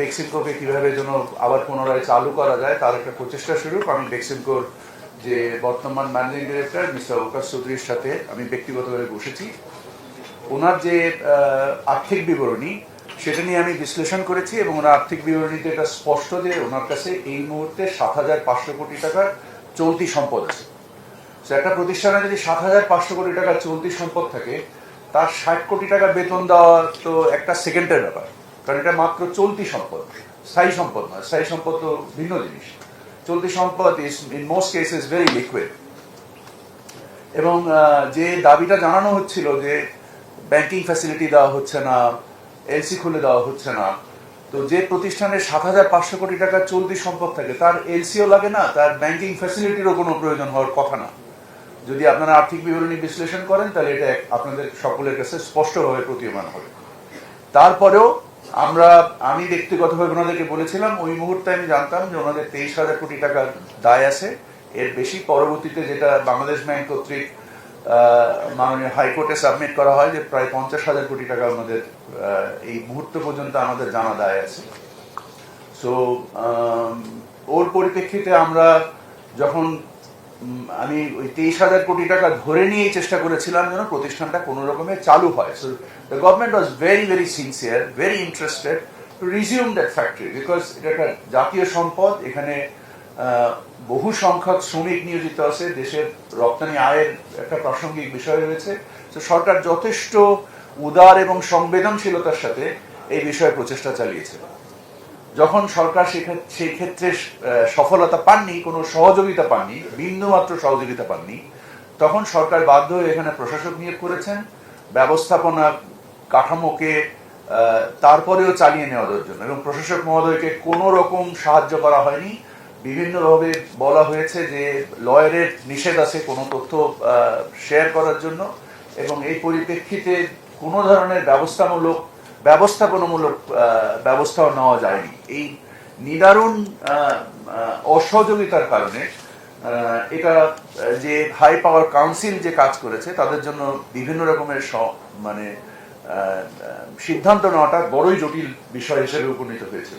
বেক্সিমকোকে কিভাবে যেন আবার পুনরায় চালু করা যায় তার একটা প্রচেষ্টা শুরু। আমি বেক্সিমকোর যে বর্তমান ম্যানেজিং ডিরেক্টর মিস্টার ওকাস চৌধুরীর সাথে আমি ব্যক্তিগতভাবে বসেছি। ওনার যে আর্থিক বিবরণী সেটা নিয়ে আমি বিশ্লেষণ করেছি এবং ওনার আর্থিক বিবরণীতে এটা স্পষ্ট যে ওনার কাছে এই মুহূর্তে 7,500 কোটি টাকার চলতি সম্পদ আছে। তো একটা প্রতিষ্ঠানে যদি 7,500 কোটি টাকার চলতি সম্পদ থাকে, তার 60 কোটি টাকা বেতন দেওয়া তো একটা সেকেন্ডের ব্যাপার, কারণ এটা মাত্র চলতি সম্পদ, স্থায়ী সম্পদ নয়। স্থায়ী সম্পদ তো ভিন্ন জিনিস। চলতি সম্পদ is in most cases very liquid. এবং যে দাবিটা জানানো হচ্ছিল যে ব্যাংকিং ফ্যাসিলিটি দেওয়া হচ্ছে না, এলসি খুলে দেওয়া হচ্ছে না, তো যে প্রতিষ্ঠানে 7,500 কোটি টাকার চলতি সম্পদ থাকে তার এলসিও লাগে না, তার ব্যাংকিং ফ্যাসিলিটিরও কোনো প্রয়োজন হওয়ার কথা না। যদি আপনারা আর্থিক বিবরণী বিশ্লেষণ করেন তাহলে এটা আপনাদের সকলের কাছে স্পষ্টভাবে প্রতীয়মান হবে। তারপরেও আমি ব্যক্তিগতভাবে ওনাদেরকে বলেছিলাম, ওই মুহূর্তে আমি জানতাম যে ওনাদের 23,000 কোটি টাকার দায় আছে। এর বেশি পরবর্তীতে যেটা বাংলাদেশ ব্যাংক কর্তৃক মাননীয় হাইকোর্টে সাবমিট করা হয় যে প্রায় 50,000 কোটি টাকা আমাদের এই মুহূর্ত পর্যন্ত আমাদের জানা দায় আছে। সো ওর পরিপ্রেক্ষিতে আমরা যখন আমি ওই 23,000 কোটি টাকা ধরে নিয়েই চেষ্টা করেছিলাম যেন প্রতিষ্ঠানটা কোনো রকমে চালু হয়। So the government was very very sincere, very interested to resume that factory, because এটা একটা জাতীয় সম্পদ। এখানে বহু সংখ্যক শ্রমিক নিয়োজিত আছে, দেশের রপ্তানি আয়ের একটা প্রাসঙ্গিক বিষয় রয়েছে। তো সরকার যথেষ্ট উদার এবং সংবেদনশীলতার সাথে এই বিষয়ে প্রচেষ্টা চালিয়েছে। যখন সরকার সেই ক্ষেত্রে সফলতা পাননি, কোনো সহযোগিতা পাননি, বিন্দুমাত্র সহযোগিতা পাননি, তখন সরকার বাধ্য হয়ে এখানে প্রশাসক নিয়োগ করেছেন ব্যবস্থাপনা কাঠামোকে তারপরেও চালিয়ে নেওয়ার জন্য। এবং প্রশাসক মহোদয়কে কোনো রকম সাহায্য করা হয়নি। বিভিন্নভাবে বলা হয়েছে যে লয়ারের নিষেধ আছে কোনো তথ্য শেয়ার করার জন্য, এবং এই পরিপ্রেক্ষিতে কোনো ধরনের ব্যবস্থাপনামূলক ব্যবস্থাও নেওয়া যায়নি। এই নিদারুণ অসহযোগিতার কারণে এটা যে হাই পাওয়ার কাউন্সিল যে কাজ করেছে তাদের জন্য বিভিন্ন রকমের সিদ্ধান্ত নেওয়াটা বড়ই জটিল বিষয় হিসেবে উপনীত হয়েছিল।